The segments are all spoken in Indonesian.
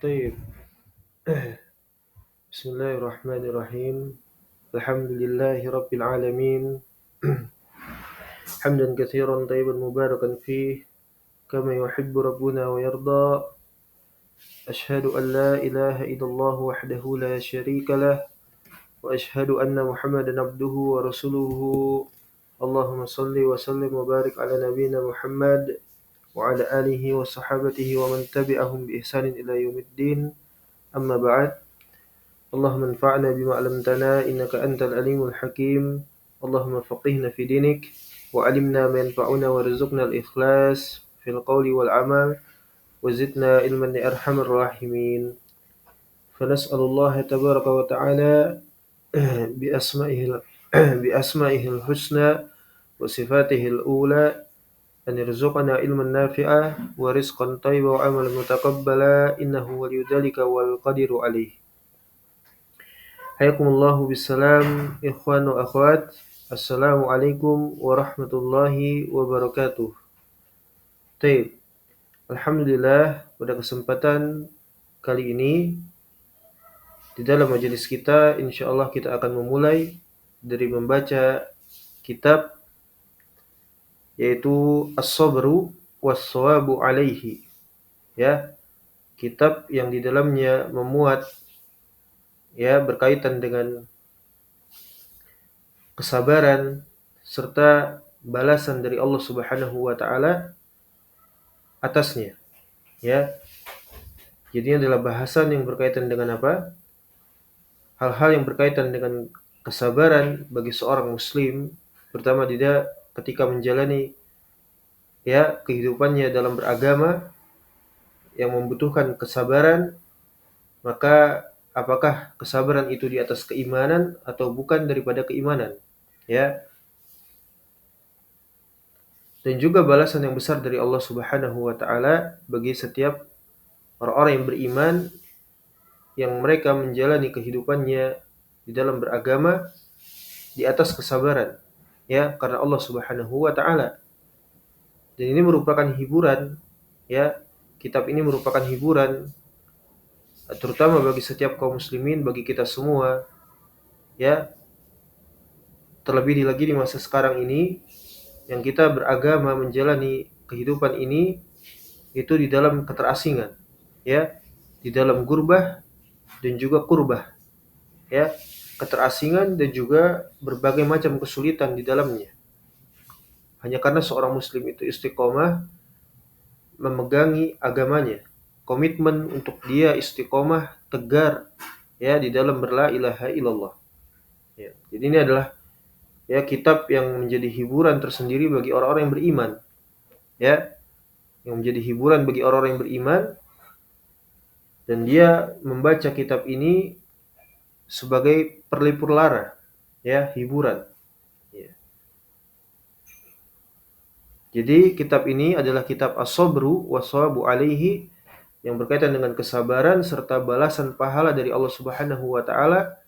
طيب. بسم الله الرحمن الرحيم. الحمد لله رب العالمين. حمدا كثيرا طيبا مباركا فيه كما يحب ربنا ويرضى. أشهد أن لا إله إلا الله وحده لا شريك له، وأشهد أن محمدا عبده ورسوله. اللهم صل وسلم وبارك على نبينا محمد وعلى آله وصحابته ومن تبعهم بإحسان إلى يوم الدين. أما بعد، اللهم انفعنا بما علمتنا إنك أنت العليم الحكيم. اللهم فقهنا في دينك وعلمنا ما ينفعنا وارزقنا الإخلاص في القول والعمل وزدنا علما يا أرحم الراحمين. فنسأل الله تبارك وتعالى بأسمائه بأسمائه الحسنى وصفاته الأولى أن يرزقنا علما نافعا ورزقا طيبا وعملا متقبلا إنه ولي ذلك والقدير عليه. Hayakumullahu bisalam, ikhwan wa akhwat. Assalamualaikum warahmatullahi wabarakatuh. Baik. Alhamdulillah, pada kesempatan kali ini di dalam majelis kita insyaallah kita akan memulai dari membaca kitab yaitu As-Sabru Was-Shawabu Alaihi. Ya, kitab yang di dalamnya memuat berkaitan dengan kesabaran serta balasan dari Allah Subhanahu wa taala atasnya. Ya. Jadi ini adalah bahasan yang berkaitan dengan apa? Hal-hal yang berkaitan dengan kesabaran bagi seorang muslim, pertama dia ketika menjalani kehidupannya dalam beragama yang membutuhkan kesabaran, maka apakah kesabaran itu di atas keimanan atau bukan daripada keimanan? Ya. Dan juga balasan yang besar dari Allah Subhanahu wa taala bagi setiap orang-orang yang beriman yang mereka menjalani kehidupannya di dalam beragama di atas kesabaran, karena Allah Subhanahu wa taala. Dan ini merupakan hiburan, kitab ini merupakan hiburan terutama bagi setiap kaum muslimin, bagi kita semua, terlebih lagi di masa sekarang ini yang kita beragama menjalani kehidupan ini itu di dalam keterasingan, di dalam gurbah dan juga kurbah, keterasingan dan juga berbagai macam kesulitan di dalamnya. Hanya karena seorang muslim itu istiqomah memegangi agamanya, komitmen untuk dia istiqomah tegar di dalam berla ilaha illallah. Jadi ini adalah kitab yang menjadi hiburan tersendiri bagi orang-orang yang beriman, yang menjadi hiburan bagi orang-orang yang beriman, dan dia membaca kitab ini sebagai perlipur lara, hiburan. Jadi kitab ini adalah kitab As-Sabru Was-Shawabu Alaihi yang berkaitan dengan kesabaran serta balasan pahala dari Allah Subhanahu wa taala,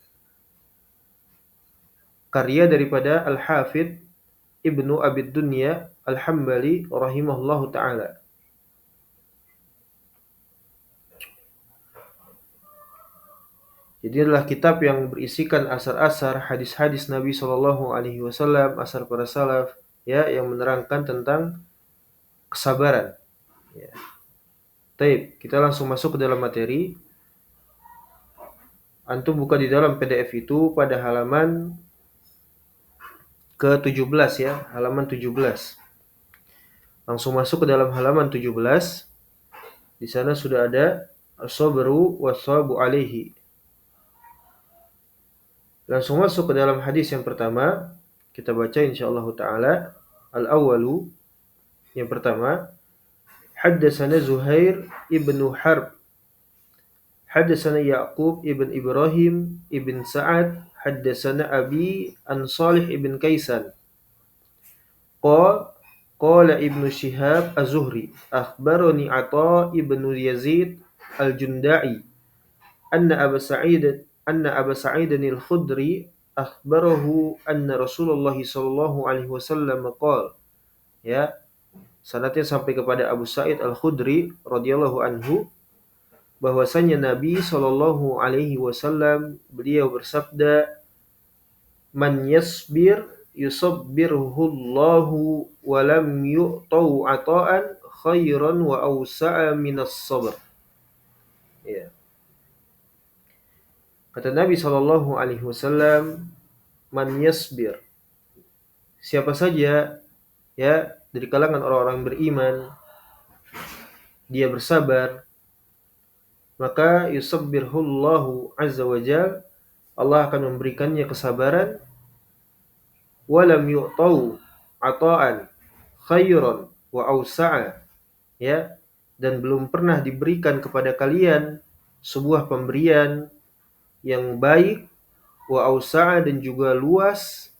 karya daripada Al-Hafidz Ibnu Abid Dunya Al-Hambali rahimahullahu taala. Jadi adalah kitab yang berisikan asar-asar hadis-hadis Nabi sallallahu alaihi wasallam, asar para salaf, yang menerangkan tentang kesabaran. Baik, kita langsung masuk ke dalam materi. Antum buka di dalam PDF itu pada halaman ke-17, halaman 17. Langsung masuk ke dalam halaman 17. Di sana sudah ada As-Sabru Was-Shawabu Alaihi. Langsung masuk ke dalam hadis yang pertama. Kita baca insyaallah taala. Al-awwalu, yang pertama, haddatsana Zuhair ibnu Harb, haddatsana Yaqub ibn Ibrahim ibn Sa'ad, haddatsana Abi an Salih ibn Kaisan. Qala Ibnu Shihab Az-Zuhri, akhbarani Atha ibnu Yazid Al-Junda'i anna Aba Sa'id al-Khudri akhbarahu anna Rasulullah sallallahu alaihi wasallam qala. Sanadnya sampai kepada Abu Sa'id Al-Khudri radhiyallahu anhu, bahwasanya Nabi Shallallahu Alaihi Wasallam beliau bersabda, "Man yasbir yusabbirhullahu wa lam yu'tau ata'an khairan wa awsa'a minas sabr." Ya. Kata Nabi Shallallahu Alaihi Wasallam, "Man yasbir." Siapa saja ya dari kalangan orang-orang beriman dia bersabar, maka yusabbirhullahu azza wa jal, Allah akan memberikannya kesabaran, walam yu'tau ata'an khairan wa awsa'a, ya, dan belum pernah diberikan kepada kalian sebuah pemberian yang baik, wa awsa'a, dan juga luas,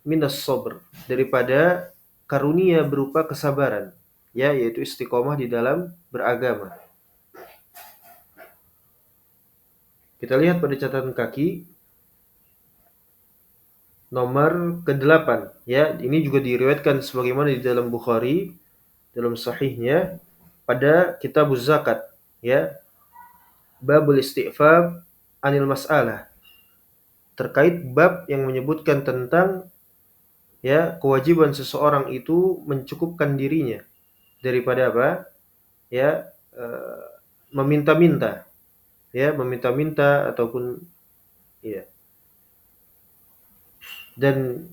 minas sabr, daripada karunia berupa kesabaran, ya, yaitu istiqomah di dalam beragama. Kita lihat pada catatan kaki nomor ke-8, ya. Ini juga diriwayatkan sebagaimana di dalam Bukhari dalam sahihnya pada kitab zakat, ya. Babul istighfar anil mas'alah, terkait bab yang menyebutkan tentang ya kewajiban seseorang itu mencukupkan dirinya daripada apa? Ya, meminta-minta, ya, meminta-minta ataupun ya. Dan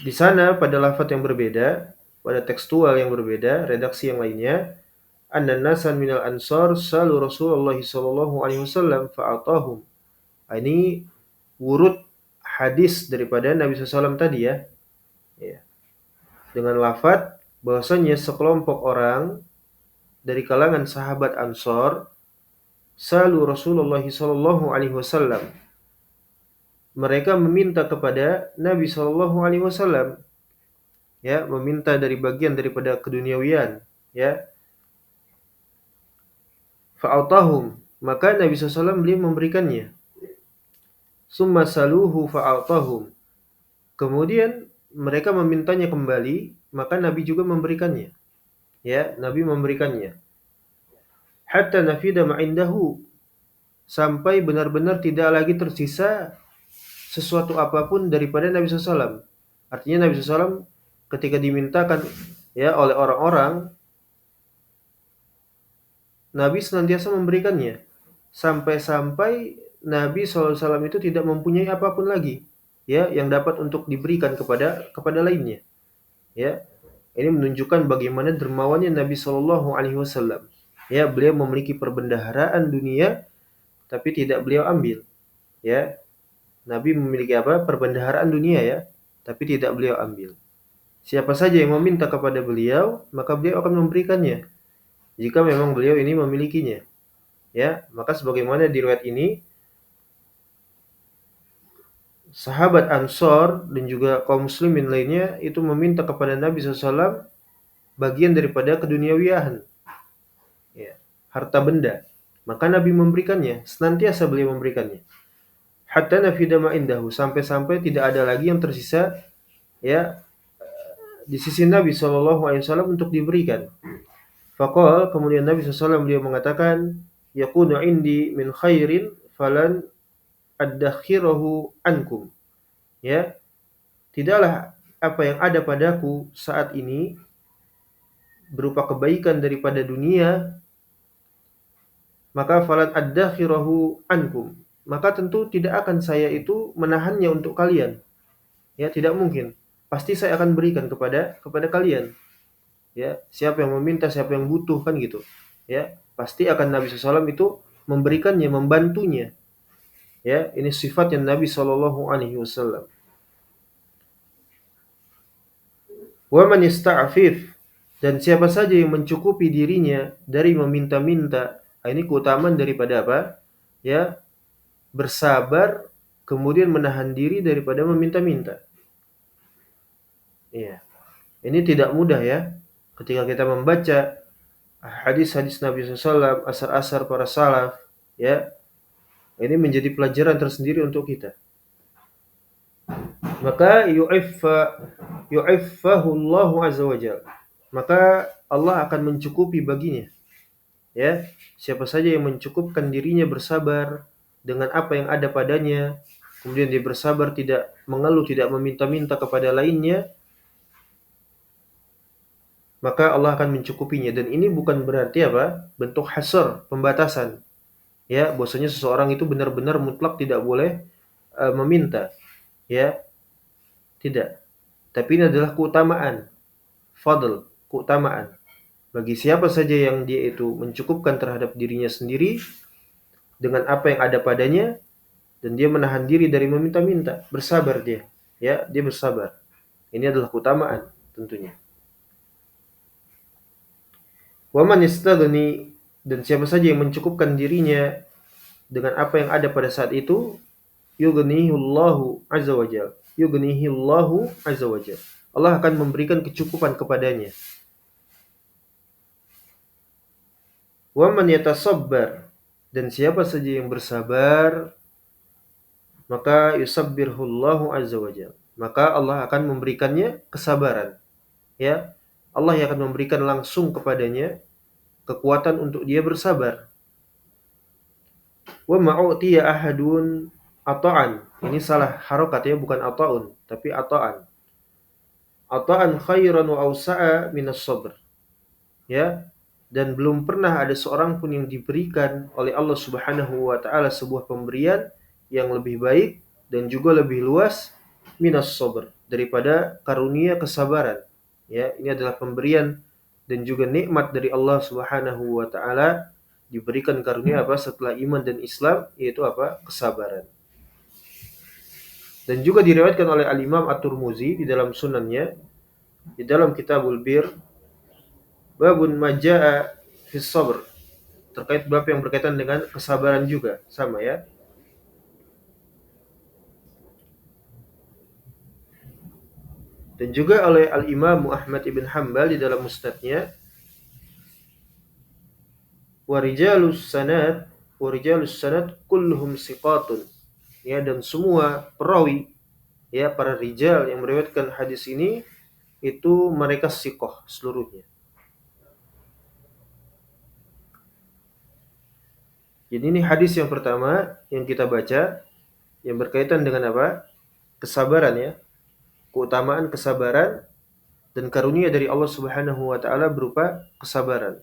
di sana pada lafaz yang berbeda, pada tekstual yang berbeda, redaksi yang lainnya, anna nasan minal ansar salu Rasulullah sallallahu alaihi wasallam fa'atahum. Ini wurud hadis daripada Nabi SAW tadi, ya. Ya. Dengan lafaz bahwasanya sekelompok orang dari kalangan sahabat Ansor salu Rasulullah sallallahu alaihi wasallam. Mereka meminta kepada Nabi sallallahu alaihi wasallam, ya, meminta dari bagian daripada keduniawian, ya. Fa'atahum, maka Nabi SAW beliau memberikannya. Summa saluhu fa'atahum, kemudian mereka memintanya kembali, maka Nabi juga memberikannya, ya, Nabi memberikannya. Hatta nafida ma'indahu, sampai benar-benar tidak lagi tersisa sesuatu apapun daripada Nabi SAW. Artinya Nabi SAW ketika dimintakan ya oleh orang-orang, Nabi senantiasa memberikannya, sampai-sampai Nabi SAW itu tidak mempunyai apapun lagi, ya, yang dapat untuk diberikan kepada lainnya. Ya, ini menunjukkan bagaimana dermawannya Nabi Shallallahu Alaihi Wasallam. Ya, beliau memiliki perbendaharaan dunia, tapi tidak beliau ambil. Ya, Nabi memiliki apa? Perbendaharaan dunia, ya, tapi tidak beliau ambil. Siapa saja yang meminta kepada beliau, maka beliau akan memberikannya, jika memang beliau ini memilikinya. Ya, maka sebagaimana di riwayat ini, sahabat Ansor dan juga kaum muslimin lainnya itu meminta kepada Nabi SAW bagian daripada keduniawian, ya, harta benda, maka Nabi memberikannya, senantiasa beliau memberikannya. Hatta nafida ma indahu, sampai-sampai tidak ada lagi yang tersisa, ya, di sisi Nabi SAW untuk diberikan. Faqal, kemudian Nabi SAW beliau mengatakan, yakunu indi min khairin falan addakhirahu ankum. Ya, tidaklah apa yang ada padaku saat ini berupa kebaikan daripada dunia, maka falan addakhirahu ankum, maka tentu tidak akan saya itu menahannya untuk kalian. Ya, tidak mungkin. Pasti saya akan berikan kepada kalian. Ya, siapa yang meminta, siapa yang butuh, kan gitu. Ya, pasti akan Nabi SAW itu memberikannya, membantunya. Ya, ini sifatnya Nabi Shallallahu Alaihi Wasallam. Wa man yasta'fif, dan siapa saja yang mencukupi dirinya dari meminta-minta, ini keutamaan daripada apa? Ya, bersabar kemudian menahan diri daripada meminta-minta. Iya. Ini tidak mudah, ya. Ketika kita membaca hadis-hadis Nabi SAW, asar-asar para salaf, ya, ini menjadi pelajaran tersendiri untuk kita. Maka yu'iffahu Allahu azza wa jalla, maka Allah akan mencukupi baginya, Ya, siapa saja yang mencukupkan dirinya bersabar dengan apa yang ada padanya, kemudian dia bersabar, tidak mengeluh, tidak meminta-minta kepada lainnya, maka Allah akan mencukupinya. Dan ini bukan berarti apa? Bentuk hasr, pembatasan. Ya, bahwasanya seseorang itu benar-benar mutlak tidak boleh meminta. Ya, tidak. Tapi ini adalah keutamaan, fadl, keutamaan. Bagi siapa saja yang dia itu mencukupkan terhadap dirinya sendiri dengan apa yang ada padanya, dan dia menahan diri dari meminta-minta, bersabar dia. Ya, dia bersabar. Ini adalah keutamaan tentunya. Wa man yastaghni, dan siapa saja yang mencukupkan dirinya dengan apa yang ada pada saat itu, yughnihillahu azza wajal. Yughnihillahu azza wajal. Allah akan memberikan kecukupan kepadanya. Wa man yatasabbar, dan siapa saja yang bersabar, maka yusabbirhullahu azza wajal. Maka Allah akan memberikannya kesabaran. Ya, Allah yang akan memberikan langsung kepadanya kekuatan untuk dia bersabar. Wa ma'utiya ahadun ata'an. Ini salah harokat ya, bukan ata'un, tapi ata'an. Ata'an khairan wa awsa'a minas sabr. Ya, dan belum pernah ada seorang pun yang diberikan oleh Allah Subhanahu wa taala sebuah pemberian yang lebih baik dan juga lebih luas minas sabr, daripada karunia kesabaran. Ya, ini adalah pemberian dan juga nikmat dari Allah Subhanahu wa taala, diberikan karunia apa setelah iman dan Islam, yaitu apa? Kesabaran. Dan juga diriwayatkan oleh Al-Imam At-Tirmizi di dalam sunannya, di dalam Kitabul Bir, babun majaa fis sabr, terkait bab yang berkaitan dengan kesabaran juga, sama ya. Dan juga oleh Al-Imam Ahmad ibn Hanbal di dalam musnadnya, wa rijalus sanad kulluhum siqatun. Ya, dan semua perawi, ya, para rijal yang meriwayatkan hadis ini itu mereka siqah seluruhnya. Jadi ini hadis yang pertama yang kita baca yang berkaitan dengan apa? Kesabaran ya. Keutamaan kesabaran dan karunia dari Allah Subhanahu wa taala berupa kesabaran.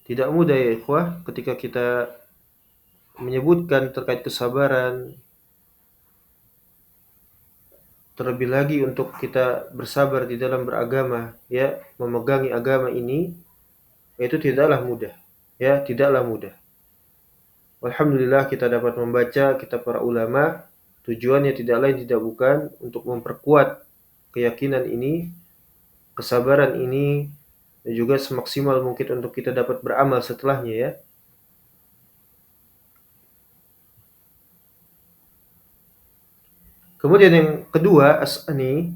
Tidak mudah ya ikhwah ketika kita menyebutkan terkait kesabaran, terlebih lagi untuk kita bersabar di dalam beragama, ya, memegangi agama ini, itu tidaklah mudah. Ya, tidaklah mudah. Alhamdulillah kita dapat membaca kitab para ulama, tujuannya tidak lain tidak bukan untuk memperkuat keyakinan ini, kesabaran ini, dan juga semaksimal mungkin untuk kita dapat beramal setelahnya ya. Kemudian yang kedua, as'ani,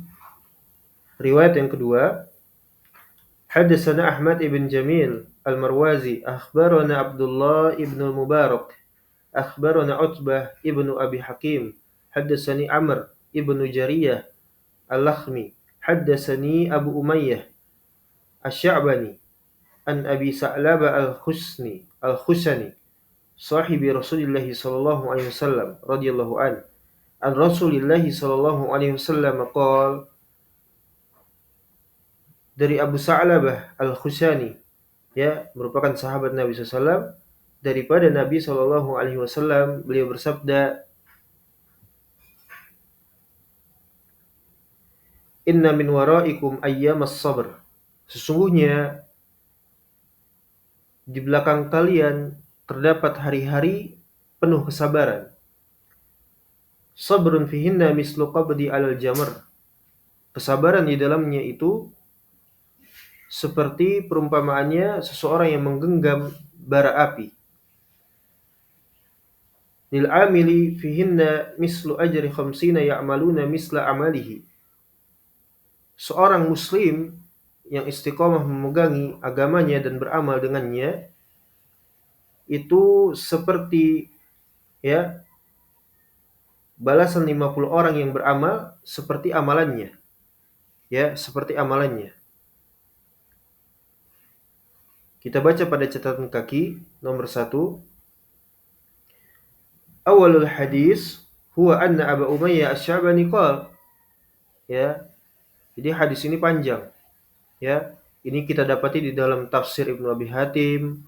riwayat yang kedua, Haddatsana Ahmad ibn Jamil Al-Marwazi, akhbarana Abdullah ibn Mubarak, akhbarana Utbah ibn Abi Hakim, haddatsani Amr ibn Jariyah Al-Lakhmi, haddatsani Abu Umayyah Asy-Sya'bani an Abi Sa'labah Al-Khushani, sahibi Rasulillah sallallahu alaihi wasallam radhiyallahu an Rasulillah sallallahu alaihi wasallam qala, dari Abu Sa'labah Al-Khushani, ya, merupakan sahabat Nabi SAW, daripada Nabi Shallallahu Alaihi Wasallam, beliau bersabda, Inna min waraikum ayyamas sabr. Sesungguhnya di belakang kalian terdapat hari-hari penuh kesabaran. Sabrun fihinna mislu qabdi alal jamr. Kesabaran di dalamnya itu seperti perumpamaannya seseorang yang menggenggam bara api. Lil amili fihinna mislu ajri khamsina ya'maluna misla amalihi. Seorang muslim yang istiqomah memegangi agamanya dan beramal dengannya itu seperti, ya, balasan 50 orang yang beramal seperti amalannya. ya seperti amalannya. Kita baca pada catatan kaki nomor 1. Awalul hadis huwa anna Abu Umayyah Asy-Sya'bani qala. Ya. Jadi hadis ini panjang, ya. Ini kita dapati di dalam tafsir Ibnu Abi Hatim,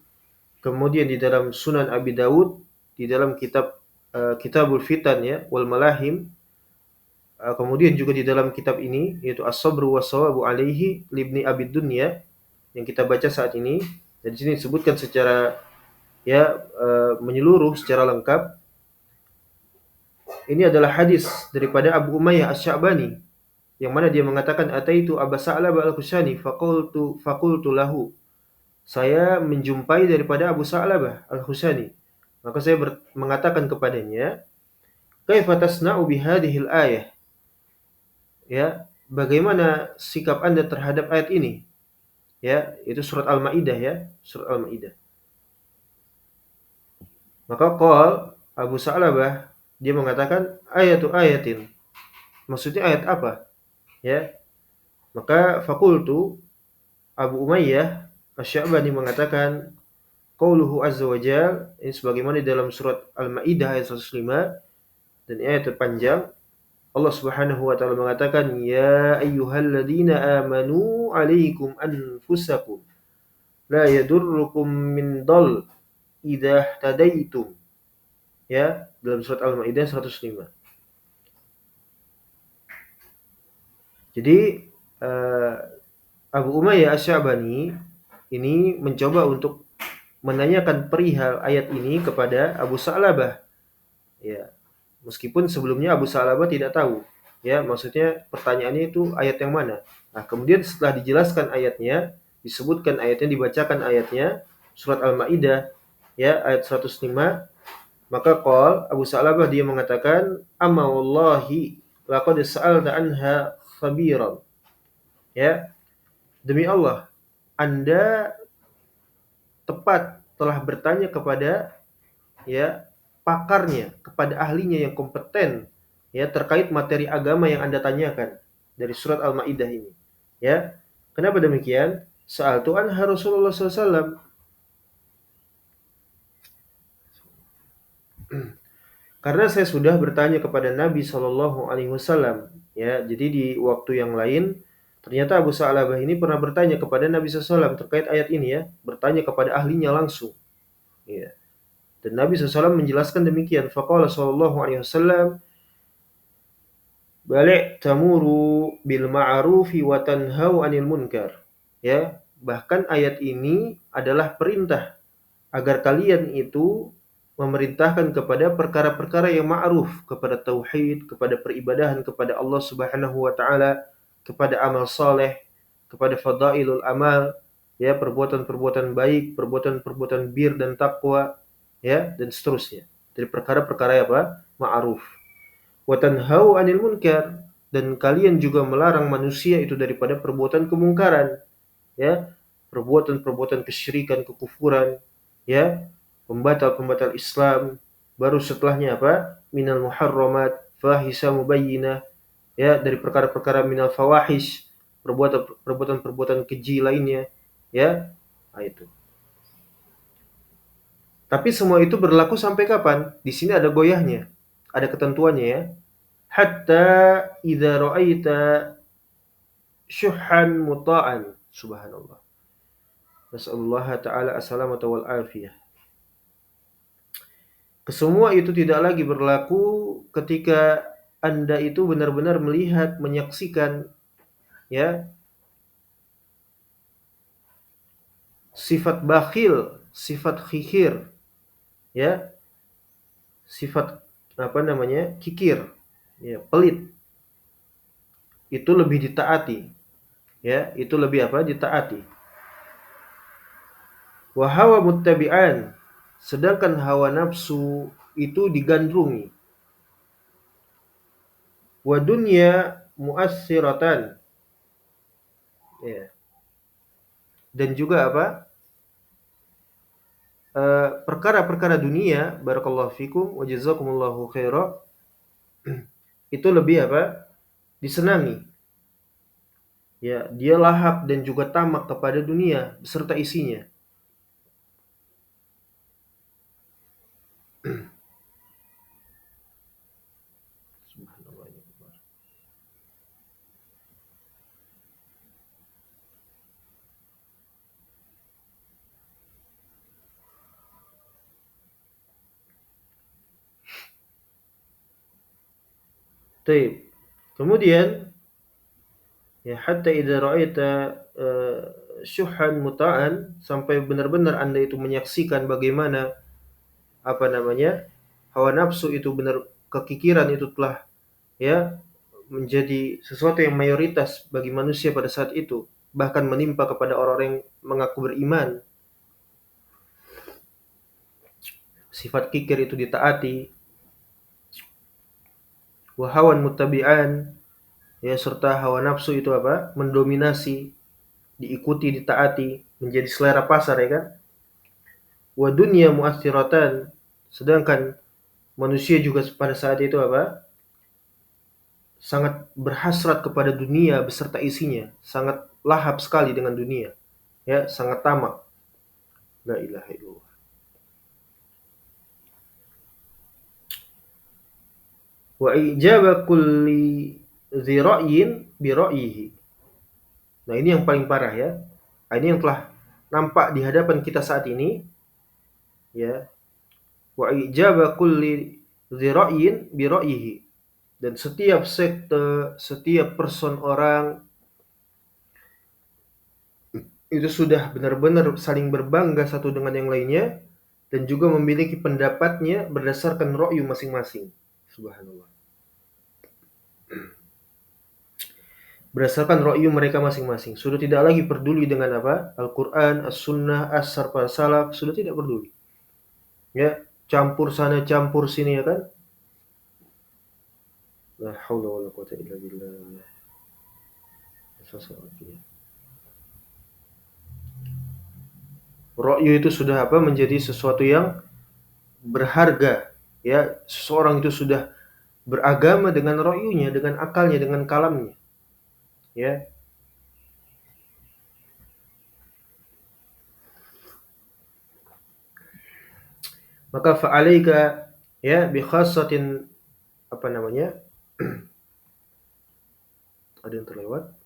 kemudian di dalam Sunan Abi Dawud, di dalam Kitabul Fitan ya, wal Malahim. Kemudian juga di dalam kitab ini yaitu As-Sabru was-Shawabu alaihi libni Abi Dunya yang kita baca saat ini. Dan di sini disebutkan secara menyeluruh, secara lengkap. Ini adalah hadis daripada Abu Umayyah Asy-Sya'bani yang mana dia mengatakan ataitu Aba Sa'labah Al-Khushani faqultu lahu. Saya menjumpai daripada Abu Sa'labah Al-Khushani. Maka saya mengatakan kepadanya, kaifa tasna'u bihadhil ayah? Ya, bagaimana sikap Anda terhadap ayat ini? Ya, itu surat Al-Maidah ya, surat Al-Maidah. Maka Abu Sa'labah dia mengatakan ayatin. Maksudnya ayat apa? Ya. Maka faqultu, Abu Umayyah Asy-Sya'bani mengatakan qauluhu azza wa jalla, ini sebagaimana di dalam surat Al-Maidah ayat 105 dan ayat terpanjang. Allah Subhanahu wa taala mengatakan ya ayyuhalladzina amanu 'alaikum anfusakum la yadurrukum min dhal idza tadaitum. Ya, dalam surat Al-Maidah 105. Jadi Abu Umayyah Asy-Sya'bani ini mencoba untuk menanyakan perihal ayat ini kepada Abu Sa'labah. Ya, meskipun sebelumnya Abu Sa'labah tidak tahu. Ya, maksudnya pertanyaannya itu ayat yang mana. Nah, kemudian setelah dijelaskan ayatnya, disebutkan ayatnya, dibacakan ayatnya, surat Al-Maidah ya ayat 105, maka Abu Sa'labah dia mengatakan amma wallahi laqad sa'alta anha khabiran. Ya, demi Allah, Anda tepat telah bertanya kepada pakarnya, kepada ahlinya yang kompeten ya terkait materi agama yang Anda tanyakan dari surat Al-Maidah ini. Ya. Kenapa demikian? Sa'altu anha Rasulullah SAW. Karena saya sudah bertanya kepada Nabi SAW. Ya, jadi di waktu yang lain ternyata Abu Sa'labah ini pernah bertanya kepada Nabi SAW terkait ayat ini ya, bertanya kepada ahlinya langsung. Ya. Dan Nabi SAW menjelaskan demikian. Faqala sallallahu alaihi wasallam, balik tamuru bil ma'rufi wa tanhau 'anil munkar. Ya, bahkan ayat ini adalah perintah agar kalian itu memerintahkan kepada perkara-perkara yang ma'ruf, kepada tauhid, kepada peribadahan kepada Allah Subhanahu wa taala, kepada amal saleh, kepada fadailul amal, ya, perbuatan-perbuatan baik, perbuatan-perbuatan bir dan takwa, ya, dan seterusnya. Dari perkara-perkara apa? Ma'ruf. Wa tanhau 'anil munkar, dan kalian juga melarang manusia itu daripada perbuatan kemungkaran, ya, perbuatan-perbuatan kesyirikan, kekufuran, ya, pembatal-pembatal Islam. Baru setelahnya apa? Minal muharramat fahisha mubayyinah, ya, dari perkara-perkara minal fawahish, perbuatan-perbuatan keji lainnya, ya. Nah, itu. Tapi semua itu berlaku sampai kapan? Di sini ada goyahnya. Ada ketentuannya ya. Hatta idza ra'aita syuhan muta'an. Subhanallah. Nas'alullah ta'ala as-salamata wal afiyah. Kesemua itu tidak lagi berlaku ketika Anda itu benar-benar melihat, menyaksikan ya sifat bakhil, sifat khikhir, ya, sifat kikir, ya, pelit. Itu lebih ditaati. Ya, itu lebih ditaati. Wa hawa muttabi'an, sedangkan hawa nafsu itu digandrungi. Wa dunya mu'assiratan. Ya. Dan juga perkara-perkara dunia, barakallahu fikum wa jazakumullahu khaira, itu lebih disenangi. Ya, dia lahap dan juga tamak kepada dunia beserta isinya. Subhanallah. Taib. Kemudian ya hatta idza ra'aita eh, syuhan muta'an, sampai benar-benar Anda itu menyaksikan bagaimana apa namanya? Hawa nafsu itu benar, kekikiran itu telah ya menjadi sesuatu yang mayoritas bagi manusia pada saat itu, bahkan menimpa kepada orang-orang yang mengaku beriman. Sifat kikir itu ditaati, wa hawan muttabi'an, ya serta hawa nafsu itu apa? Mendominasi, diikuti, ditaati, menjadi selera pasar ya kan? Wa dunya mu'athiratan, sedangkan manusia juga pada saat itu apa? Sangat berhasrat kepada dunia beserta isinya, sangat lahap sekali dengan dunia, ya, sangat tamak. La ilaha illallah. Wa ijaba kulli dzi ra'yin bi ra'yihi. Nah, ini yang paling parah ya. Nah, ini yang telah nampak di hadapan kita saat ini, ya. Wa ijaba kulli dzi ra'yin bi ra'yihi. Dan setiap sekte, setiap person orang itu sudah benar-benar saling berbangga satu dengan yang lainnya dan juga memiliki pendapatnya berdasarkan ra'yu masing-masing. Subhanallah. Berdasarkan ra'yu mereka masing-masing. Sudah tidak lagi peduli dengan apa? Al-Quran, As-Sunnah, As-Sarf, As-Salaf. Sudah tidak peduli. Ya, campur sana, campur sini ya kan? La haula wala quwata illa billah. Ra'yu itu sudah apa? Menjadi sesuatu yang berharga. Ya, seseorang itu sudah beragama dengan ra'yunya, dengan akalnya, dengan kalamnya. Ya, maka fa'alaika ya bi khassatin, apa namanya? Ada yang terlewat?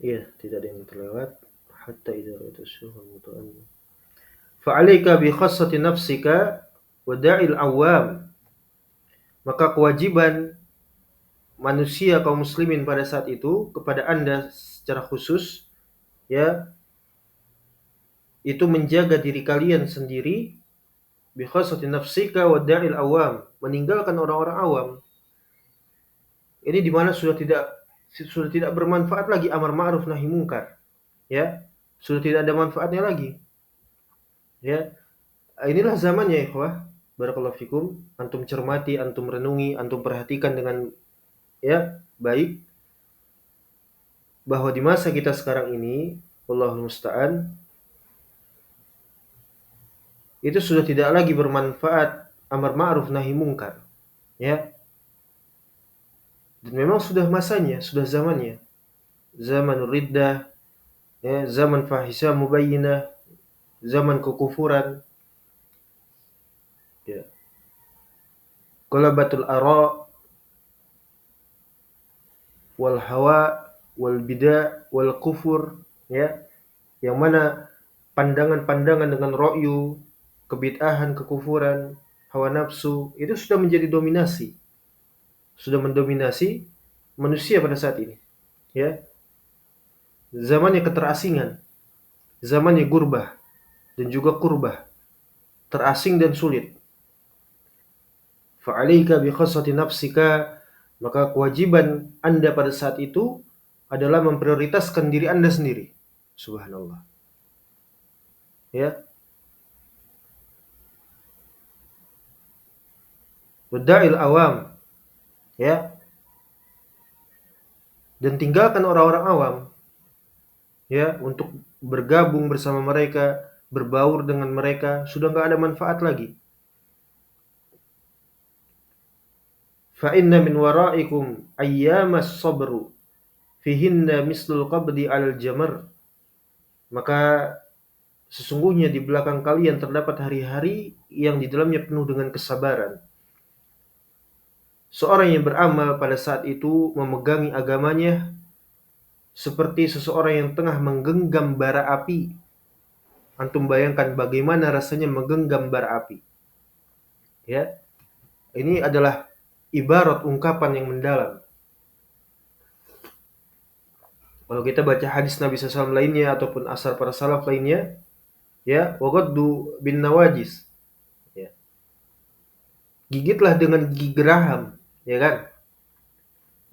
Iya, tidak ada yang terlewat. Hatta idza ra'aita syuhran muta'an. Fa'alaika bi khassati nafsika wa da'il awam. Maka kewajiban manusia kaum muslimin pada saat itu kepada Anda secara khusus ya, itu menjaga diri kalian sendiri, bi khassati nafsika wa da'il awam, meninggalkan orang-orang awam. Ini di mana sudah tidak bermanfaat lagi amar ma'ruf nahi mungkar, ya. Sudah tidak ada manfaatnya lagi. Ya, inilah zamannya ya ikhwah. Barakallahu fikum. Antum cermati, antum renungi, antum perhatikan dengan ya baik bahwa di masa kita sekarang ini, Allahul musta'an, itu sudah tidak lagi bermanfaat amar ma'ruf nahi mungkar, ya. Dan memang sudah masanya, sudah zamannya. Zamanul riddah, ya, zaman fahisah mubayyinah, zaman kekufuran, ya. Qalabatul ara wal hawa wal bida wal kufur, ya, yang mana pandangan-pandangan dengan ra'yu, kebid'ahan, kekufuran, hawa nafsu itu sudah menjadi dominasi, sudah mendominasi manusia pada saat ini, ya. Zamannya keterasingan, zamannya gurbah dan juga kurbah, terasing dan sulit. Fa'alaika bi khassati nafsika, maka kewajiban Anda pada saat itu adalah memprioritaskan diri Anda sendiri. Subhanallah. Ya, wada'il awam, ya, dan tinggalkan orang-orang awam, ya, untuk bergabung bersama mereka, berbaur dengan mereka, sudah nggak ada manfaat lagi. fa inna min waraikum ayyamas sabru fihinna mislul qabdi al jamar. Maka sesungguhnya di belakang kalian terdapat hari-hari yang di dalamnya penuh dengan kesabaran. Seorang yang beramal pada saat itu memegangi agamanya seperti seseorang yang tengah menggenggam bara api. Antum bayangkan bagaimana rasanya menggenggam bara api. Ya, ini adalah ibarat ungkapan yang mendalam. Kalau kita baca hadis Nabi SAW lainnya ataupun asar para salaf lainnya, ya, wagaddu bin nawajis, ya, gigitlah dengan gigi geraham, ya kan?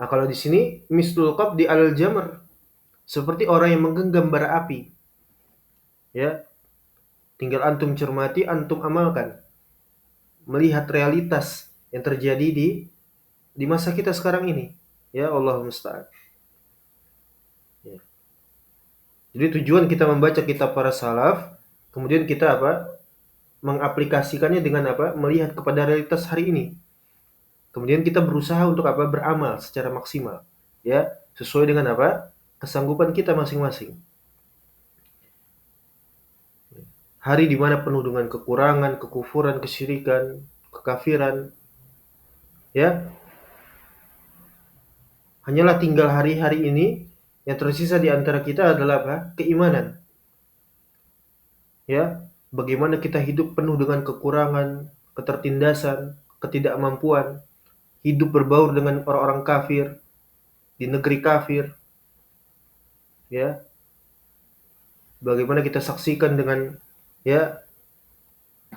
Nah, kalau di sini mislul qabdi alal jamr, seperti orang yang menggenggam bara api. Ya, tinggal antum cermati, antum amalkan. Melihat realitas yang terjadi di masa kita sekarang ini. Ya, Allah musta'an. Ya. Jadi tujuan kita membaca kitab para salaf, kemudian kita apa? Mengaplikasikannya dengan apa? Melihat kepada realitas hari ini. Kemudian kita berusaha untuk apa? Beramal secara maksimal. Ya, sesuai dengan apa? Kesanggupan kita masing-masing. Hari di mana penuh dengan kekurangan, kekufuran, kesyirikan, kekafiran. Ya, hanyalah tinggal hari-hari ini yang tersisa di antara kita adalah apa? Keimanan. Ya, bagaimana kita hidup penuh dengan kekurangan, ketertindasan, ketidakmampuan, hidup berbaur dengan orang-orang kafir di negeri kafir. Ya, bagaimana kita saksikan dengan ya,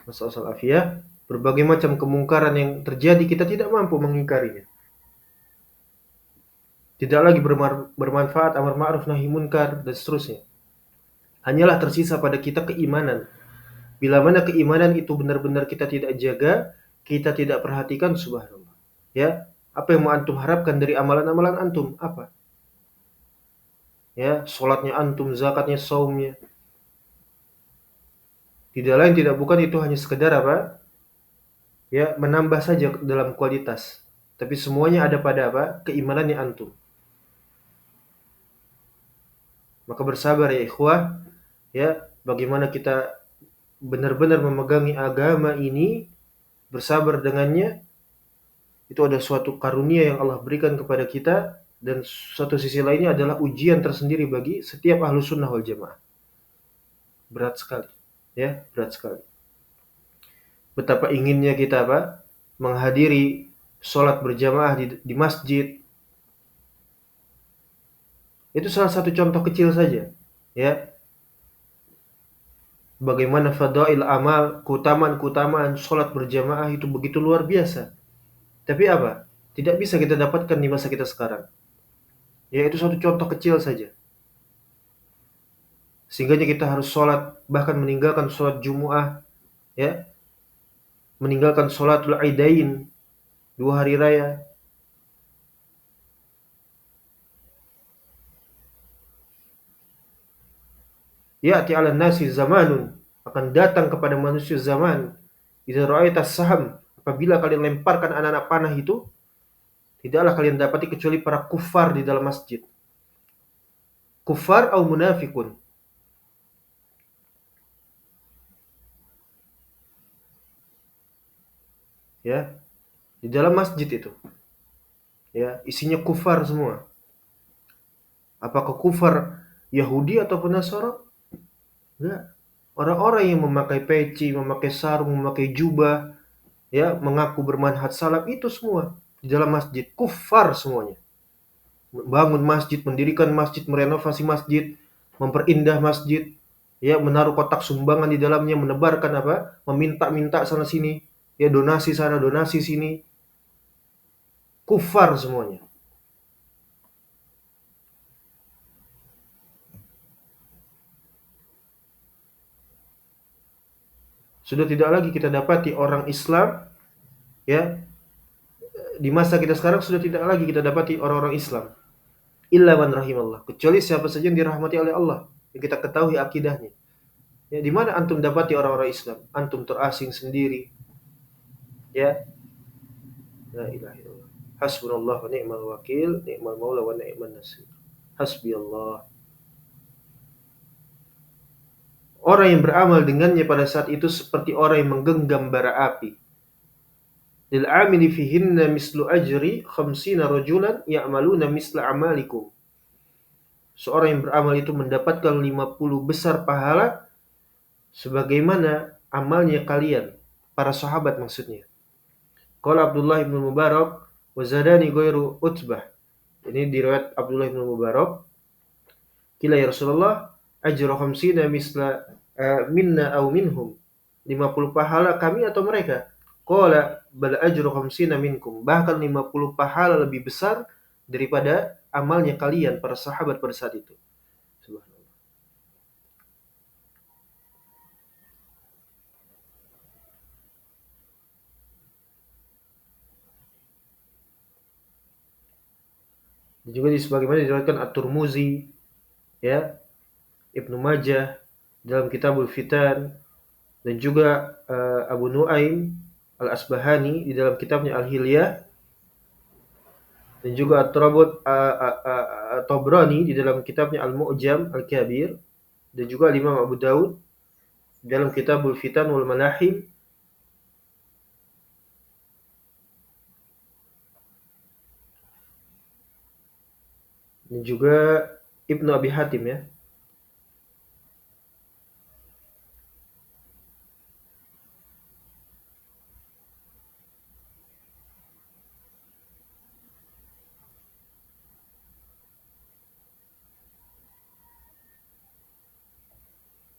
masalah afiyah, berbagai macam kemungkaran yang terjadi kita tidak mampu mengingkarinya. Tidak lagi bermanfaat amar ma'ruf nahi munkar dan seterusnya. Hanyalah tersisa pada kita keimanan. Bila mana keimanan itu benar-benar kita tidak jaga, kita tidak perhatikan, subhanallah. Ya, apa yang mau antum harapkan dari amalan-amalan antum? Apa? Ya, salatnya antum, zakatnya, saumnya. Tidak lain tidak bukan itu hanya sekedar apa? Ya, menambah saja dalam kualitas. Tapi semuanya ada pada apa? Keimanannya antum. Maka bersabar ya ikhwah, ya, bagaimana kita benar-benar memegangi agama ini, bersabar dengannya, itu ada suatu karunia yang Allah berikan kepada kita, dan satu sisi lainnya adalah ujian tersendiri bagi setiap ahlu sunnah wal jamaah. Berat sekali, ya, berat sekali. Betapa inginnya kita apa? Menghadiri sholat berjamaah di masjid. Itu salah satu contoh kecil saja, ya. Bagaimana fadail amal, keutamaan-keutamaan sholat berjamaah itu begitu luar biasa. Tapi apa? Tidak bisa kita dapatkan di masa kita sekarang. Ya, itu satu contoh kecil saja. Sehingga kita harus sholat, bahkan meninggalkan sholat Jumu'ah, ya, meninggalkan sholatul Aidain, 2 hari raya. Ya'ti 'alan nasi zamanun, akan datang kepada manusia zaman, idza ra'aitas saham, apabila kalian lemparkan anak-anak panah itu, tidaklah kalian dapati kecuali para kufar di dalam masjid. Kufar atau munafikun. Ya, di dalam masjid itu. Ya, isinya kufar semua. Apakah kufar Yahudi ataupun Nasara? Enggak. Orang-orang yang memakai peci, memakai sarung, memakai jubah, ya, mengaku bermanhaj salaf, itu semua di dalam masjid kufar semuanya. Bangun masjid, mendirikan masjid, merenovasi masjid, memperindah masjid, ya, menaruh kotak sumbangan di dalamnya, menebarkan apa? Meminta-minta sana sini, ya, donasi sana, donasi sini. Kufar semuanya. Sudah tidak lagi kita dapati orang Islam, ya, di masa kita sekarang sudah tidak lagi kita dapati orang-orang Islam. Illa man rahimallah, kecuali siapa saja yang dirahmati oleh Allah, yang kita ketahui akidahnya. Ya, di mana antum dapati orang-orang Islam? Antum terasing sendiri. Ya, la ilaha illallah. Hasbunallah wa ni'mal wakil, ni'mal maula wa ni'man nasir. Hasbiyallah. Orang yang beramal dengannya pada saat itu seperti orang yang menggenggam bara api. Lil amili fihinna mislu ajri khamsina rajulan ya'maluna misla amalikum. Seorang yang beramal itu mendapatkan 50 besar pahala sebagaimana amalnya kalian, para sahabat maksudnya. Qala Abdullah bin Mubarak wa zadani ghairu Utbah. Ini diriwayat Abdullah bin Mubarak, kila ya Rasulullah ajru khamsina misla minna aw minhum. 50 pahala kami atau mereka? Qala bal ajru khamsina minkum. Bahkan 50 pahala lebih besar daripada amalnya kalian para sahabat pada saat itu. Subhanallah. Dan juga sebagaimana diriwayatkan At-Tirmizi, ya, Ibnu Majah dalam Kitabul Fitan, dan juga Abu Nuaim Al-Asbahani di dalam kitabnya Al-Hilyah, dan juga At-Tabrani di dalam kitabnya Al-Mu'jam Al-Kabir, dan juga Imam Abu Daud dalam Kitabul Fitan wal Malahim, dan juga Ibnu Abi Hatim, ya.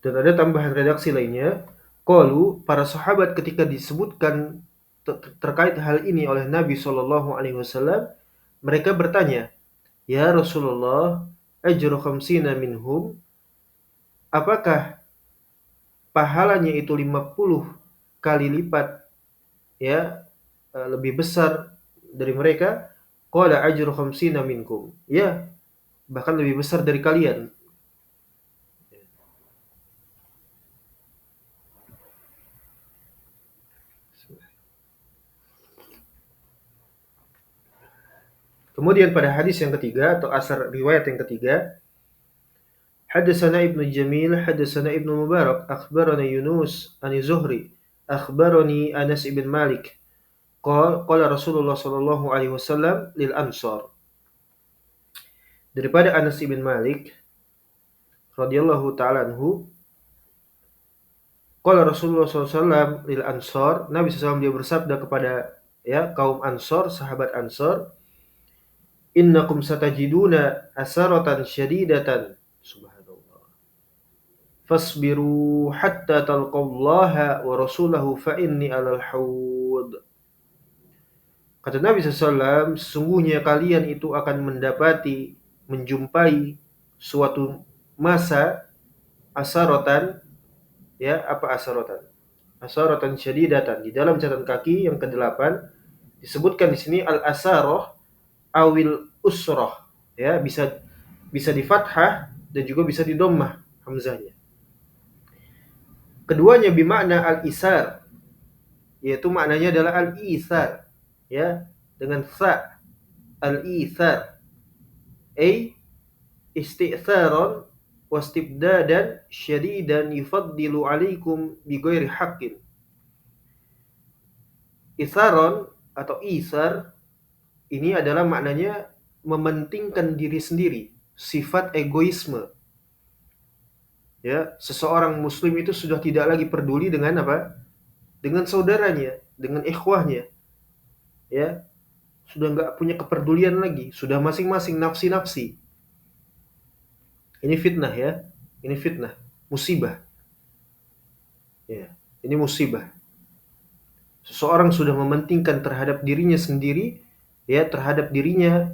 Dan ada tambahan redaksi lainnya, qalu, para sahabat ketika disebutkan terkait hal ini oleh Nabi sallallahu alaihi wasallam, mereka bertanya, "Ya Rasulullah, ajru khamsina minhum?" Apakah pahalanya itu 50 kali lipat, ya, lebih besar dari mereka? Qala ajru khamsina minkum. Ya, bahkan lebih besar dari kalian. Kemudian pada hadis yang ketiga atau asar riwayat yang ketiga, Hadatsana Ibnu Jamil, hadatsana Ibnu Mubarak, akhbarana Yunus an Zuhri, akhbarani Anas ibn Malik. Qala Rasulullah sallallahu alaihi wasallam lil Ansar. Daripada Anas ibn Malik radhiyallahu taala anhu, qala Rasulullah sallallahu alaihi wasallam lil Ansar, Nabi SAW dia bersabda kepada, ya, kaum Ansar, sahabat Ansar, innakum satajiduna asaratan syadidatan. Subhanallah. Fasbiru hatta talqallaha wa rasulahu fa inni alal hawd. Kata Nabi SAW, sesungguhnya kalian itu akan menjumpai suatu masa asaratan, ya, apa asaratan? Asaratan syadidatan. Di dalam catatan kaki yang ke-8 disebutkan di sini al-asarah awil usrah, ya, bisa di fathah dan juga bisa di dhammah hamzahnya. Keduanya bermakna al-isar, yaitu maknanya adalah al-isar, ya, dengan sa, al-isar ay istitharan wastibdadan syadidan yufaddilu alaikum bighairi haqqin. Isaron atau isar ini adalah maknanya mementingkan diri sendiri, sifat egoisme. Ya, seseorang muslim itu sudah tidak lagi peduli dengan apa? Dengan saudaranya, dengan ikhwahnya. Ya, sudah nggak punya kepedulian lagi, sudah masing-masing nafsi-nafsi. Ini fitnah, ya. Ini fitnah, musibah. Ya, ini musibah. Seseorang sudah mementingkan terhadap dirinya sendiri, ya, terhadap dirinya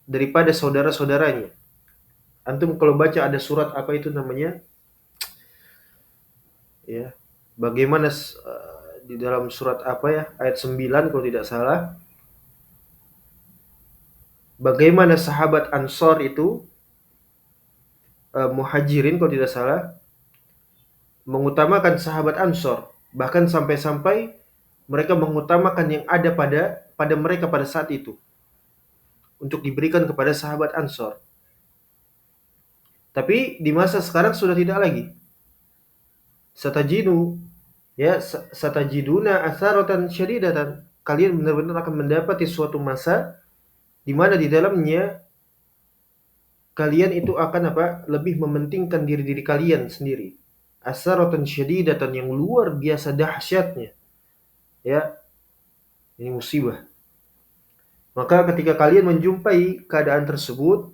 daripada saudara-saudaranya. Antum kalau baca ada surat apa itu namanya? Ya. Bagaimana di dalam surat apa, ya? Ayat 9 kalau tidak salah. Bagaimana sahabat Ansor itu Muhajirin kalau tidak salah mengutamakan sahabat Ansor, bahkan sampai-sampai mereka mengutamakan yang ada pada mereka pada saat itu untuk diberikan kepada sahabat Ansor. Tapi di masa sekarang sudah tidak lagi. Satajinu ya satajiduna atharatan syadidatan. Kalian benar-benar akan mendapati suatu masa di mana di dalamnya kalian itu akan lebih mementingkan diri kalian sendiri. Asaratan syadidatan, yang luar biasa dahsyatnya. Ya, ini musibah. Maka ketika kalian menjumpai keadaan tersebut,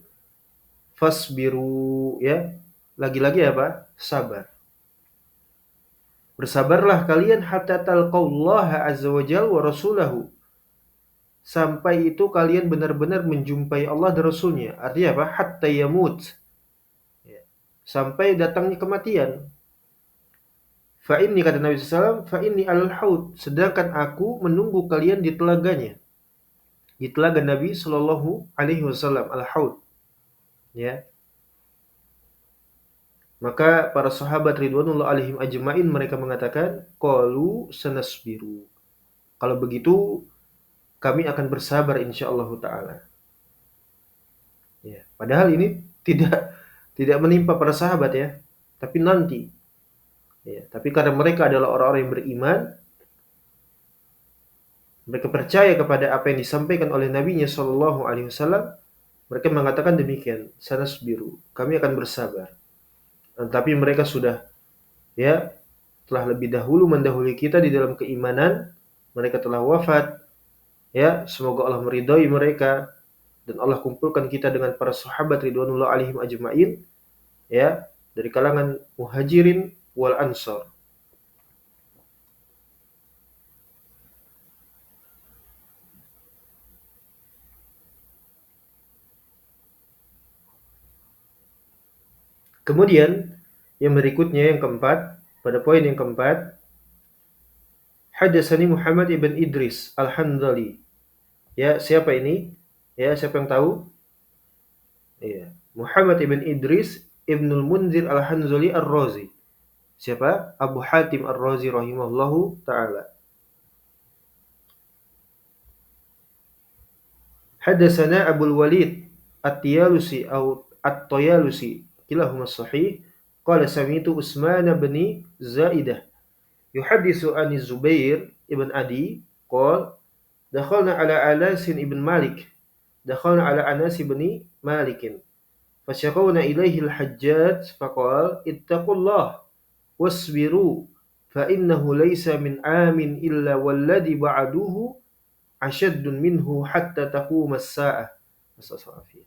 fasbiru, ya. Lagi-lagi sabar. Bersabarlah kalian hatta talqallaha azza wa jalla wa rasulahu. Sampai itu kalian benar-benar menjumpai Allah dan Rasulnya. Artinya apa? Hatta yamut. Ya. Sampai datangnya kematian. Fa inni, kata Nabi SAW, fa inni alal haud. Sedangkan aku menunggu kalian di telaganya. Di telaga Nabi Shallallahu Alaihi Wasallam, al haud. Ya. Maka para sahabat ridwanullah alaihim ajma'in mereka mengatakan, qalu sanasbiru. Kalau begitu kami akan bersabar insyaallah taala. Ya, padahal ini tidak menimpa para sahabat ya, tapi nanti. Ya, tapi karena mereka adalah orang-orang yang beriman, mereka percaya kepada apa yang disampaikan oleh Nabi-Nya Shallallahu Alaihi Wasallam, mereka mengatakan demikian, sanasbiru, kami akan bersabar. Tapi mereka sudah ya telah lebih dahulu mendahului kita di dalam keimanan, mereka telah wafat. Ya, semoga Allah meridhai mereka dan Allah kumpulkan kita dengan para sahabat ridwanullah alaihim ajma'in, ya, dari kalangan muhajirin wal ansar. Kemudian yang berikutnya, yang keempat, pada poin yang keempat, hadatsani Muhammad ibn Idris al-Hanzali. Ya, siapa ini? Ya, siapa yang tahu? Iya, Muhammad ibn Idris Ibnul Munzir al-Hanzali ar-Razi. Siapa? Abu Hatim ar-Razi rahimahullahu taala. Hadatsana Abul Walid At-Tiyalusi atau At-Tayalusi, kilahuma sahih. Qala sami'tu Utsman bin Zaidah yuhaddisu an Zubair ibn Adi qala dakhalna ala Anas ibn Malik, dakhalna ala Anas ibn Malik fasyaqawna ilaihi al-Hajjaj faqala ittaqullah wasbiru fa innahu laysa min amin illa walladhi ba'duhu asyaddun minhu hatta taqumas sa'ah. Masallallahu.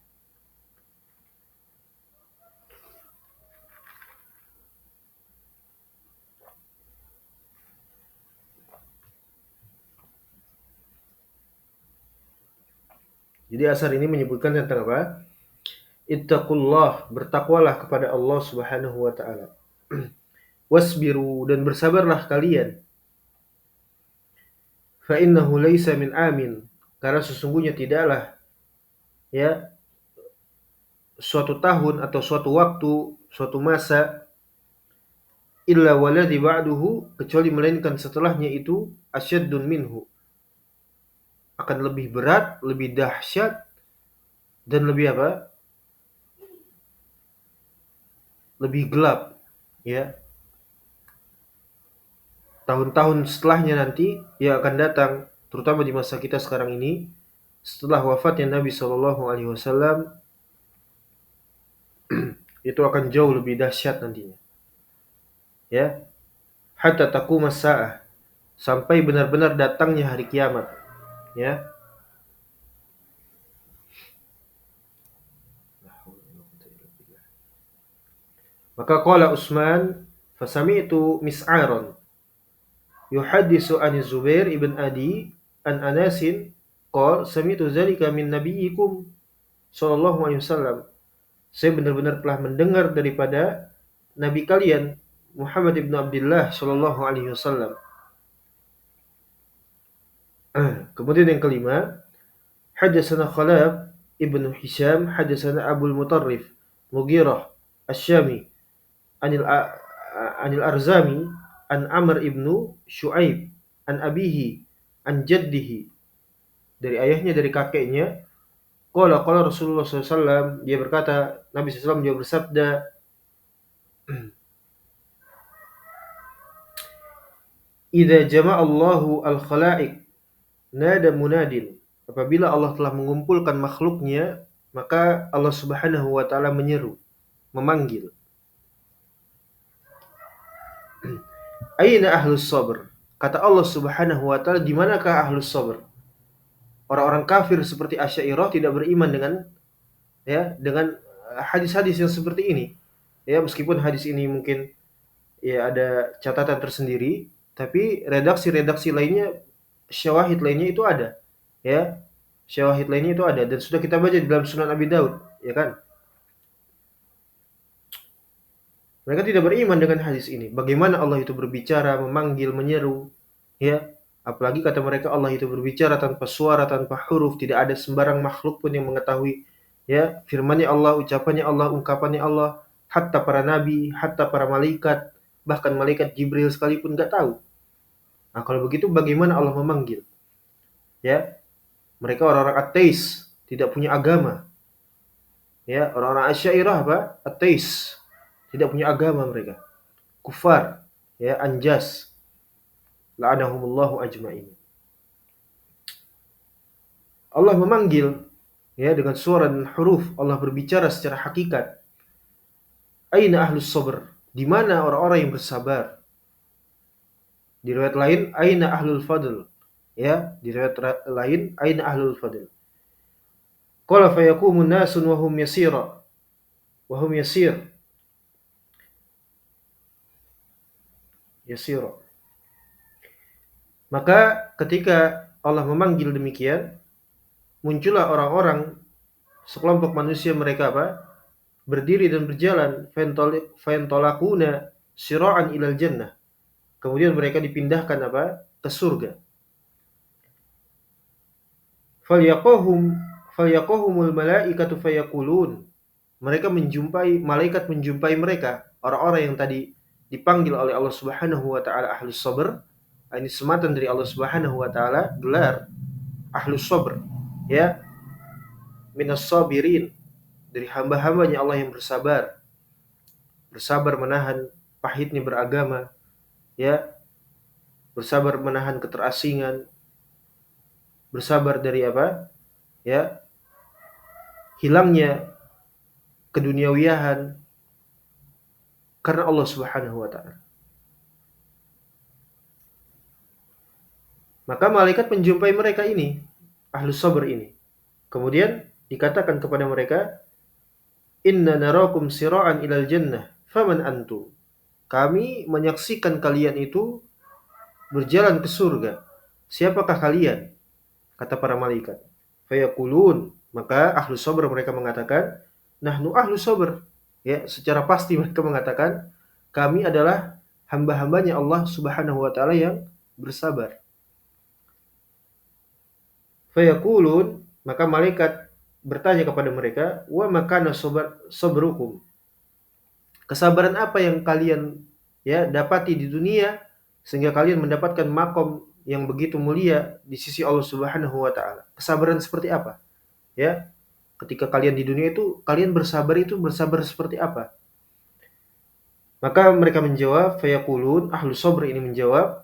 Jadi asar ini menyebutkan tentang apa? Ittaqullah, bertakwalah kepada Allah Subhanahu wa taala. Wasbiru, dan bersabarlah kalian. Fa innahu laisa min amin, karena sesungguhnya tidaklah ya suatu tahun atau suatu waktu, suatu masa, illa waladhi ba'duhu, kecuali melainkan setelahnya itu asyaddun minhu, akan lebih berat, lebih dahsyat, dan lebih lebih gelap, ya. Tahun-tahun setelahnya nanti yang akan datang, terutama di masa kita sekarang ini, setelah wafatnya Nabi Shallallahu Alaihi Wasallam, itu akan jauh lebih dahsyat nantinya. Ya, hatta taqumas sa'ah, sampai benar-benar datangnya hari kiamat. Ya. Maka qala Utsman, fasami'tu Mis'aran yuhaddisu an Zubair ibn Adi an Anasin qala sami'tu dzalika min nabiyyikum sallallahu alaihi wasallam. Saya benar-benar telah mendengar daripada nabi kalian Muhammad ibn Abdullah sallallahu alaihi wasallam. Kemudian yang kelima, hadatsana Khalaf ibn Hisham hadatsana Abul Mutarrif Mughirah Asy-Syami anil Arzami an Amr ibnu Shu'aib an abihi an jaddihi, dari ayahnya dari kakeknya. Qala Rasulullah SAW, dia berkata, Nabi SAW dia bersabda, idza jama'allahu al-khalaiq nada munadin, apabila Allah telah mengumpulkan makhluknya, maka Allah Subhanahu wa taala menyeru, memanggil. Aina ahlus sabr? Kata Allah Subhanahu wa taala, di manakah ahlus sabr? Orang-orang kafir seperti Asy'ariyah tidak beriman dengan hadis-hadis yang seperti ini. Ya, meskipun hadis ini mungkin ya ada catatan tersendiri, tapi redaksi-redaksi lainnya, syawahid lainnya itu ada. Ya, syawahid lainnya itu ada dan sudah kita baca di dalam Sunan Abi Daud, ya kan? Mereka tidak beriman dengan hadis ini. Bagaimana Allah itu berbicara, memanggil, menyeru, ya? Apalagi kata mereka Allah itu berbicara tanpa suara, tanpa huruf, tidak ada sembarang makhluk pun yang mengetahui, ya, firman-Nya Allah, ucapannya Allah, ungkapannya Allah, hatta para nabi, hatta para malaikat, bahkan malaikat Jibril sekalipun nggak tahu. Nah, kalau begitu bagaimana Allah memanggil? Ya, mereka orang-orang ateis, tidak punya agama. Ya, orang-orang Asy'ariyah apa? Ateis, tidak punya agama mereka. Kufar, ya, anjas. La'anahumullahu ajma'in. Allah memanggil, ya, dengan suara dan huruf. Allah berbicara secara hakikat. Aina ahlus sabr? Di mana orang-orang yang bersabar? Di riwayat lain, aina ahlul fadl? Ya, di riwayat lain, aina ahlul fadl? Qala fayaqumun nasun wa hum yasira. Wa hum yasira. Maka ketika Allah memanggil demikian, muncullah orang-orang, sekelompok manusia, mereka apa? Berdiri dan berjalan, fantolakuna sira'an ilal jannah. Kemudian mereka dipindahkan apa? Ke surga. Falyaqahumul malaikatu fayaqulun. Mereka menjumpai mereka, orang-orang yang tadi dipanggil oleh Allah Subhanahu wa taala ahlus sabr. Ini sematan dari Allah Subhanahu wa taala, gelar ahlus sabr, ya, minas sabirin, dari hamba-hambanya Allah yang bersabar, bersabar menahan pahitnya beragama, ya, bersabar menahan keterasingan, bersabar dari apa? Ya, hilangnya keduniawiyahan karena Allah Subhanahu wa taala. Maka malaikat menjumpai mereka ini, ahlus sabr ini. Kemudian dikatakan kepada mereka, inna narakum sira'an ilal jannah, faman antum? Kami menyaksikan kalian itu berjalan ke surga. Siapakah kalian? Kata para malaikat. Fayaqulun, maka ahlu sabr mereka mengatakan, nahnu ahlu sabr. Ya, secara pasti mereka mengatakan, kami adalah hamba-hambanya Allah Subhanahu wa taala yang bersabar. Fayaqulun, maka malaikat bertanya kepada mereka, wa makana sabrukum? Kesabaran apa yang kalian, ya, dapati di dunia sehingga kalian mendapatkan makom yang begitu mulia di sisi Allah Subhanahu wa taala? Kesabaran seperti apa? Ya, ketika kalian di dunia itu kalian bersabar, itu bersabar seperti apa? Maka mereka menjawab, fayaqulun, ahlu sabr ini menjawab,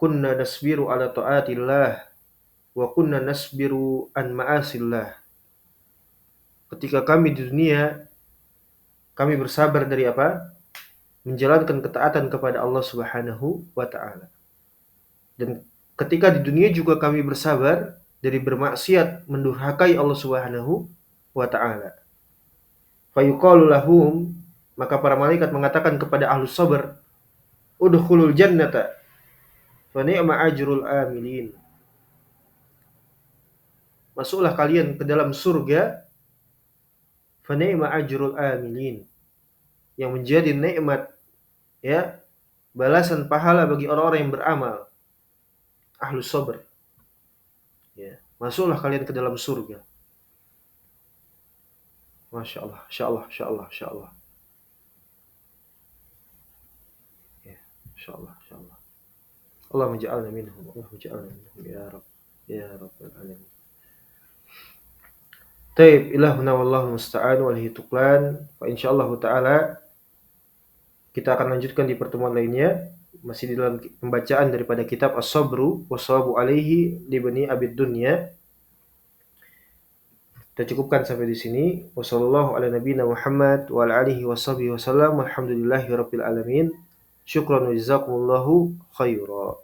kunna nasbiru ala ta'atillah wa kunna nasbiru an ma'asillah. Ketika kami di dunia, kami bersabar dari apa? Menjalankan ketaatan kepada Allah Subhanahu wa taala. Dan ketika di dunia juga kami bersabar dari bermaksiat, mendurhakai Allah Subhanahu wa taala. Fayuqalu lahum, maka para malaikat mengatakan kepada ahlus sabr, udkhulul jannata fa ni'ma ajrul amilin. Masuklah kalian ke dalam surga, fa ni'ma ajrul amilin, yang menjadi nikmat, ya, balasan pahala bagi orang-orang yang beramal, ahlus sabr. Ya, masuklah kalian ke dalam surga. Masya Allah, Masya Allah, Masya Allah, Masya Allah. Ya, Masya Allah, Masya Allah. Allahumma ja'alna minhum. Allahumma ja'alna minhum ya Rabb. Ya Rabbal alamin. Taib ilahuna wallahu musta'an walihi tuqlan. Wa insyaallah taala kita akan lanjutkan di pertemuan lainnya masih di dalam pembacaan daripada kitab As-Sabru was-Sawabu alaihi li Bani Abid Dunya. Kita cukupkan sampai di sini. Wassallallahu ala nabiyina Muhammad wa ala alihi washabihi wasallam. Alhamdulillahirabbil alamin. Syukran wa jazakumullahu khaira.